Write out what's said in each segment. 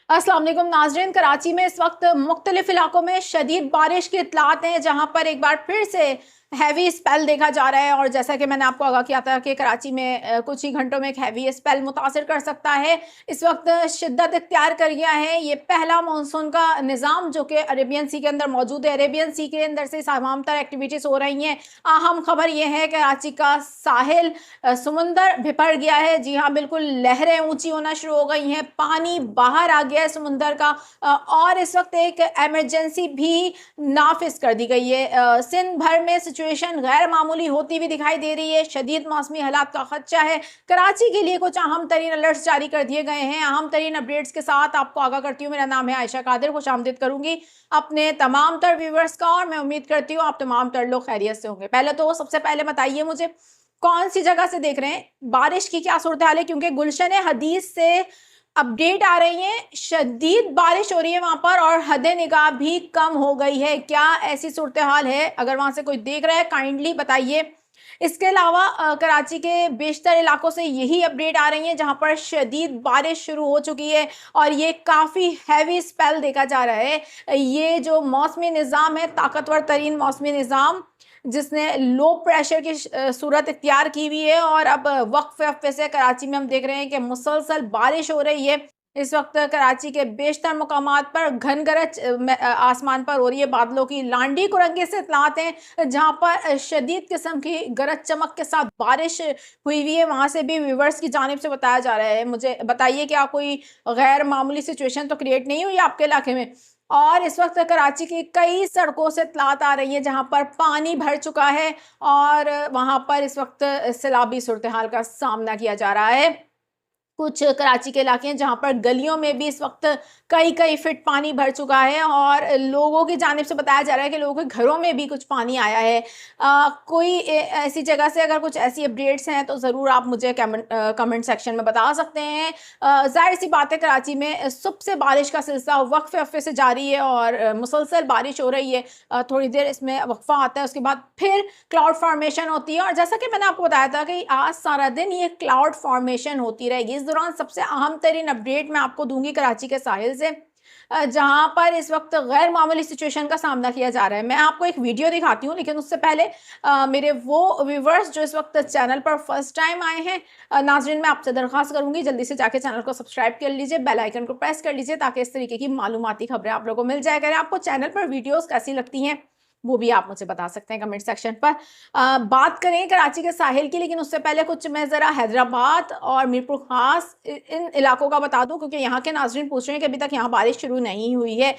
अस्सलाम वालेकुम नाज़रीन। कराची में इस वक्त मुख्तलिफ इलाकों में शदीद बारिश की इत्तलात हैं, जहाँ पर एक बार फिर से हैवी स्पेल देखा जा रहा है। और जैसा कि मैंने आपको आगाह किया था कि कराची में कुछ ही घंटों में एक हैवी स्पेल मुतासिर कर सकता है। इस वक्त शिद्दत इख्तियार कर गया है ये पहला मानसून का निज़ाम, जो कि अरेबियन सी के अंदर मौजूद है। अरेबियन सी के अंदर से तमाम तर एक्टिविटीज़ हो रही हैं। अहम खबर यह है कि कराची का साहिल समुंदर बिफर गया है। जी हाँ, बिल्कुल लहरें ऊंची होना शुरू हो गई हैं, पानी बाहर आ गया है समुंदर का। और इस वक्त एक इमरजेंसी भी नाफिज कर दी गई है। सिंध भर में सिचुएशन गैर मामूली होती हुई दिखाई दे रही है। शदीद मौसमी हालात का खदशा है। कराची के लिए कुछ अहम तरीन अलर्ट्स जारी कर दिए गए हैं। अहम तरीन अपडेट्स के साथ आपको आगाह करती हूँ। मेरा नाम है आयशा कादिर। खुशामदीद करूंगी अपने तमाम तर व्यूवर्स का, और मैं उम्मीद करती हूँ आप तमाम तर लोग खैरियत से होंगे। पहले तो सबसे पहले बताइए मुझे, कौन सी जगह से देख रहे हैं, बारिश की क्या सूरत हाल है? क्योंकि गुलशन हदीस से अपडेट आ रही है, शदीद बारिश हो रही है वहां पर और हद निगाह भी कम हो गई है। क्या ऐसी सूरत हाल है? अगर वहां से कोई देख रहा है काइंडली बताइए। इसके अलावा कराची के बेशतर इलाकों से यही अपडेट आ रही है, जहां पर शदीद बारिश शुरू हो चुकी है और ये काफ़ी हैवी स्पेल देखा जा रहा है। ये जो मौसमी निज़ाम है, ताकतवर तरीन मौसमी निज़ाम, जिसने लो प्रेशर की सूरत इख्तियार की हुई है, और अब वक्फे से कराची में हम देख रहे हैं कि मुसलसल बारिश हो रही है। इस वक्त कराची के बेशतर मुकामात पर घन गरज आसमान पर हो रही है, बादलों की लांडी कुरंगी से इत्तलात हैं, जहां पर शदीद किस्म की गरज चमक के साथ बारिश हुई हुई है। वहां से भी व्यूवर्स की जानिब से बताया जा रहा है। मुझे बताइए, क्या कोई गैर मामूली सिचुएशन तो क्रिएट नहीं हुई आपके इलाके में? और इस वक्त कराची की कई सड़कों से इत्तलात आ रही है, जहां पर पानी भर चुका है और वहां पर इस वक्त सैलाबी सूरत हाल का सामना किया जा रहा है। कुछ कराची के इलाके हैं जहाँ पर गलियों में भी इस वक्त कई कई फीट पानी भर चुका है, और लोगों की जानिब से बताया जा रहा है कि लोगों के घरों में भी कुछ पानी आया है। कोई ऐसी जगह से अगर कुछ ऐसी अपडेट्स हैं तो ज़रूर आप मुझे कमेंट सेक्शन में बता सकते हैं। जाहिर सी बात है, कराची में सुबह से बारिश का सिलसिला वक्फे वक्फे से जारी है और मुसलसल बारिश हो रही है। थोड़ी देर इसमें वक्फा आता है, उसके बाद फिर क्लाउड फॉर्मेशन होती है, और जैसा कि मैंने आपको बताया था कि आज सारा दिन ये क्लाउड फॉर्मेशन होती रहेगी। इस दौरान सबसे अहम तरीन अपडेट मैं आपको दूंगी कराची के साहिल से, जहां पर इस वक्त गैर मामूली सिचुएशन का सामना किया जा रहा है। मैं आपको एक वीडियो दिखाती हूँ, लेकिन उससे पहले मेरे वो व्यूवर्स जो इस वक्त चैनल पर फर्स्ट टाइम आए हैं, नाज़रीन, मैं आपसे दरख्वास्त करूंगी जल्दी से जाके चैनल को सब्सक्राइब कर लीजिए, बेल आइकन को प्रेस कर लीजिए, ताकि इस तरीके की मालूमाती खबरें आप लोगों को मिल जाया करें। आपको चैनल पर वीडियोस कैसी लगती हैं वो भी आप मुझे बता सकते हैं कमेंट सेक्शन पर। बात करें कराची के साहिल की, लेकिन उससे पहले कुछ मैं ज़रा हैदराबाद और मीरपुर खास इन इलाकों का बता दूं, क्योंकि यहाँ के नाज़रीन पूछ रहे हैं कि अभी तक यहाँ बारिश शुरू नहीं हुई है।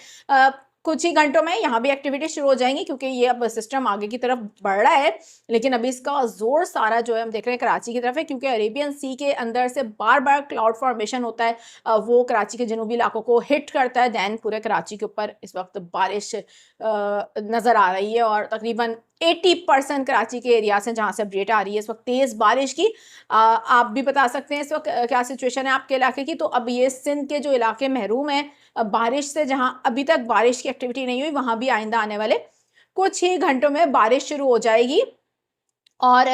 कुछ ही घंटों में यहाँ भी एक्टिविटी शुरू हो जाएंगी, क्योंकि ये अब सिस्टम आगे की तरफ बढ़ रहा है। लेकिन अभी इसका जोर सारा जो है हम देख रहे हैं कराची की तरफ है, क्योंकि अरेबियन सी के अंदर से बार बार क्लाउड फॉर्मेशन होता है। वो कराची के जनूबी इलाकों को हिट करता है, दैन पूरे कराची के ऊपर इस वक्त बारिश नज़र आ रही है। और तकरीबन 80% कराची के एरिया से जहाँ से अपडेट आ रही है इस वक्त तेज़ बारिश की। आप भी बता सकते हैं इस वक्त क्या सिचुएशन है आपके इलाके की। तो अब ये सिंध के जो इलाके महरूम हैं बारिश से, जहाँ अभी तक बारिश की एक्टिविटी नहीं हुई, वहाँ भी आइंदा आने वाले कुछ ही घंटों में बारिश शुरू हो जाएगी। और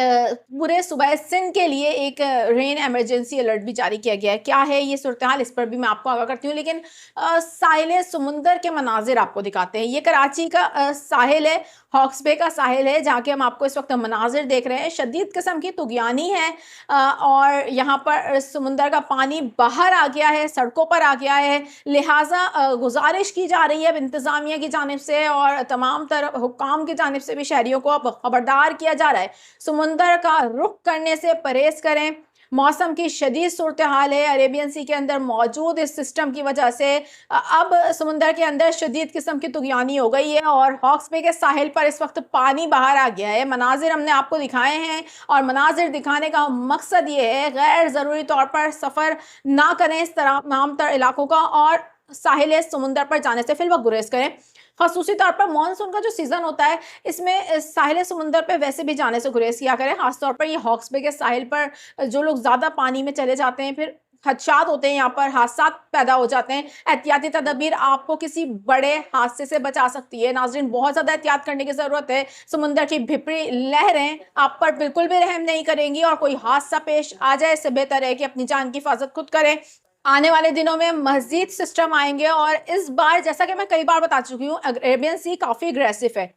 पूरे सूबे सिंध के लिए एक रेन इमरजेंसी अलर्ट भी जारी किया गया है। क्या है ये सूरत हाल, इस पर भी मैं आपको आगाह करती हूँ। लेकिन साहिल समुंदर के मनाजिर आपको दिखाते हैं। ये कराची का साहिल है, हॉक्स बे का साहिल है, जहाँ के हम आपको इस वक्त मनाजिर देख रहे हैं। शदीद किस्म की तुगयानी है और यहाँ पर समुंदर का पानी बाहर आ गया है, सड़कों पर आ गया है। लिहाजा गुजारिश की जा रही है अब इंतज़ामिया की जानिब से और तमाम तरह हुक्काम की जानिब से भी शहरियों को अब खबरदार किया जा रहा है, समुंदर का रुख करने से परहेज करें। मौसम की शदीद सूरत हाल है अरेबियन सी के अंदर मौजूद इस सिस्टम की वजह से। अब समुंदर के अंदर शदीद किस्म की तुगयानी हो गई है और हॉक्स बे के साहिल पर इस वक्त पानी बाहर आ गया है। मनाजिर हमने आपको दिखाए हैं, और मनाजिर दिखाने का मकसद ये है गैर ज़रूरी तौर पर सफ़र ना करें इस तमाम तर इलाकों का, और साहिल समुंदर पर जाने से फिलवक्त गुरेज करें। खसूसी तौर पर मानसून का जो सीज़न होता है, इसमें साहिल समुंदर पर वैसे भी जाने से गुरेज किया करें। खासतौर पर ये हॉक्स बे के साहिल पर जो लोग ज़्यादा पानी में चले जाते हैं, फिर खदशात होते हैं, यहाँ पर हादसा पैदा हो जाते हैं। एहतियाती तदबीर आपको किसी बड़े हादसे से बचा सकती है। नाज़रीन, बहुत ज़्यादा एहतियात करने की ज़रूरत है। समुंदर की भिपरी लहरें आप पर बिल्कुल भी रहम नहीं करेंगी, और कोई हादसा पेश आ जाए, इससे बेहतर है कि अपनी जान की हिफाजत खुद करें। आने वाले दिनों में मज़ीद सिस्टम आएँगे और इस बार जैसा कि मैं कई बार बता चुकी हूँ, अरेबियन सी काफ़ी अग्रेसिव है।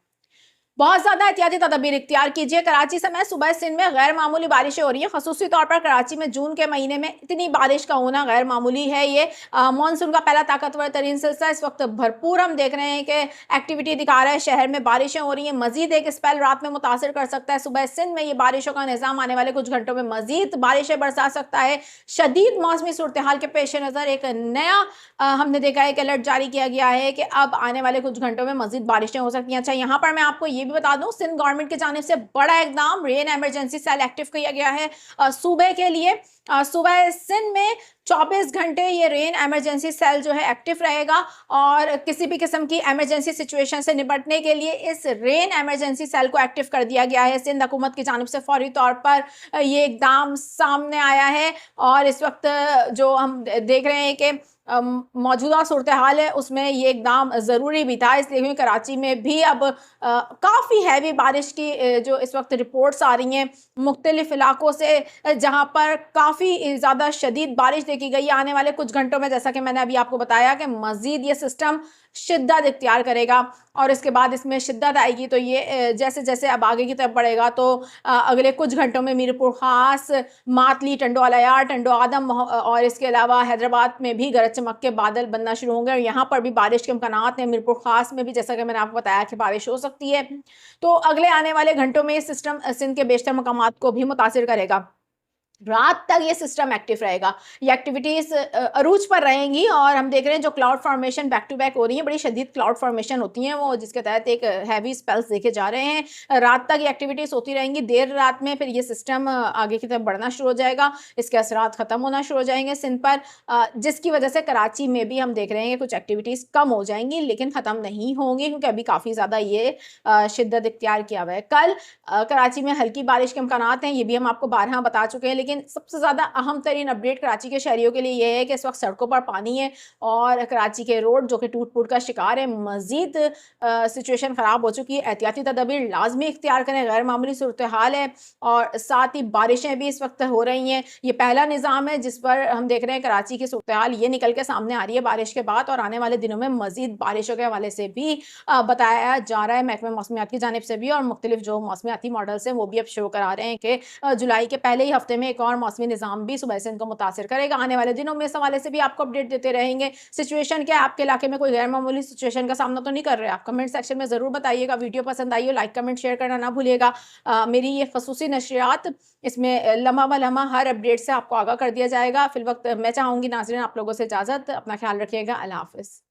बहुत ज़्यादा एहतियाती तदबीर इख्तियार कीजिए। कराची समेत सूबा सिंध में गैर मामूली बारिशें हो रही हैं। ख़ुसूसी तौर पर कराची में जून के महीने में इतनी बारिश का होना गैर मामूली है। ये मानसून का पहला ताकतवर तरीन सिलसिला इस वक्त भरपूर हम देख रहे हैं कि एक्टिविटी दिखा रहा है। शहर में बारिशें हो रही हैं। मजीद एक स्पेल रात में मुतासर कर सकता है। सूबा सिंध में ये बारिशों का निज़ाम आने वाले कुछ घंटों में मजीद बारिशें बरसा सकता है। शदीद मौसमी सूरत हाल के पेश नज़र एक नया हमने देखा है कि अलर्ट जारी किया गया है कि अब आने वाले कुछ घंटों में मजीद बारिशें हो सकती हैं। अच्छा, यहाँ पर मैं आपको ये भी बता दूं, सिंध गवर्नमेंट की जानिब से बड़ा इकदाम रेन इमरजेंसी सेल एक्टिव किया गया है सूबे के लिए। सूबे सिंध में 24 घंटे ये रेन इमरजेंसी सेल जो है एक्टिव रहेगा और किसी भी किस्म की इमरजेंसी सिचुएशन से निपटने के लिए इस रेन इमरजेंसी सेल को एक्टिव कर दिया गया है। सिंध हुकूमत की जानिब से फौरी तौर पर ये इकदाम सामने आया है और इस वक्त जो हम देख रहे हैं कि मौजूदा सूरत हाल है उसमें ये इकदाम ज़रूरी भी था, इसलिए क्योंकि कराची में भी अब काफ़ी हैवी बारिश की जो इस वक्त रिपोर्ट्स आ रही हैं मुख्तलिफ इलाकों से, जहाँ पर काफ़ी ज़्यादा शदीद बारिश देखी गई है। आने वाले कुछ घंटों में जैसा कि मैंने अभी आपको बताया कि मज़ीद ये सिस्टम शिद्दत इख्तियार करेगा और इसके बाद इसमें शिद्दत आएगी तो ये जैसे जैसे अब आगे की तरफ बढ़ेगा तो अगले कुछ घंटों में मीरपुर ख़ास, मातली, टंडो अलायार, टंडो आदम और इसके अलावा हैदराबाद में भी गरज चमक के बादल बनना शुरू होंगे और यहाँ पर भी बारिश के इम्कानात हैं। मीरपुर ख़ास में भी जैसा कि मैंने आपको बताया कि बारिश हो सकती है। तो अगले आने वाले घंटों में ये सिस्टम सिंध के बेशतर मकामात को भी मुतासिर करेगा। रात तक ये सिस्टम एक्टिव रहेगा। ये एक्टिविटीज़ अरूज पर रहेंगी और हम देख रहे हैं जो cloud formation back to back हो रही है, बड़ी शदीद क्लाउड फॉर्मेशन होती हैं वो, जिसके तहत एक हैवी स्पेल्स देखे जा रहे हैं। रात तक ये एक्टिविटीज़ होती रहेंगी। देर रात में फिर ये सिस्टम आगे की तरफ बढ़ना शुरू हो जाएगा। इसके असरात ख़त्म होना शुरू हो जाएंगे सिंध पर, जिसकी वजह से कराची में भी हम देख रहे हैं कि कुछ एक्टिविटीज़ कम हो जाएंगी लेकिन ख़त्म नहीं होंगी क्योंकि अभी काफ़ी ज़्यादा ये शिद्दत इख्तियार किया हुआ है। कल कराची में हल्की बारिश के इम्कानात हैं, ये भी हम आपको बारहा बता चुके हैं, लेकिन सबसे ज़्यादा अहम तरीन अपडेट कराची के शहरियों के लिए ये है कि इस वक्त सड़कों पर पानी है और कराची के रोड जो कि टूट फूट का शिकार है। मज़ीद सिचुएशन ख़राब हो चुकी है। एहतियाती तदबीर लाजमी इख्तियार करें, गैर मामूली सूरत हाल है और साथ ही बारिशें भी इस वक्त हो रही हैं। ये पहला निज़ाम है जिस पर हम देख रहे हैं कराची की सूरत हाल ये निकल के सामने आ रही है बारिश के बाद और आने वाले दिनों में मज़ीद बारिशों के हवाले से भी बताया जा रहा है महकमे मौसमियात की जानिब से भी और मुख्तलिफ जो मौसमियाती मॉडल्स हैं वो भी अब शो करा रहे हैं कि जुलाई के पहले ही हफ्ते में एक और मौसमी निज़ाम भी सूबा सिंध को मुतासिर करेगा। आने वाले दिनों में इस हवाले से भी आपको अपडेट देते रहेंगे। सिचुएशन क्या है, आपके इलाके में कोई गैर मामूली सिचुएशन का सामना तो नहीं कर रहे? आप कमेंट सेक्शन में ज़रूर बताइएगा। वीडियो पसंद आई हो लाइक कमेंट शेयर करना ना भूलिएगा। मेरी ये खसूसी नशरियात, इसमें लम्हा ब लम्हा हर अपडेट से आपको आगाह कर दिया जाएगा। फिल वक्त मैं चाहूँगी नाज़रीन आप लोगों से इजाज़त, अपना ख्याल रखिएगा। अल्लाह हाफ़िज़।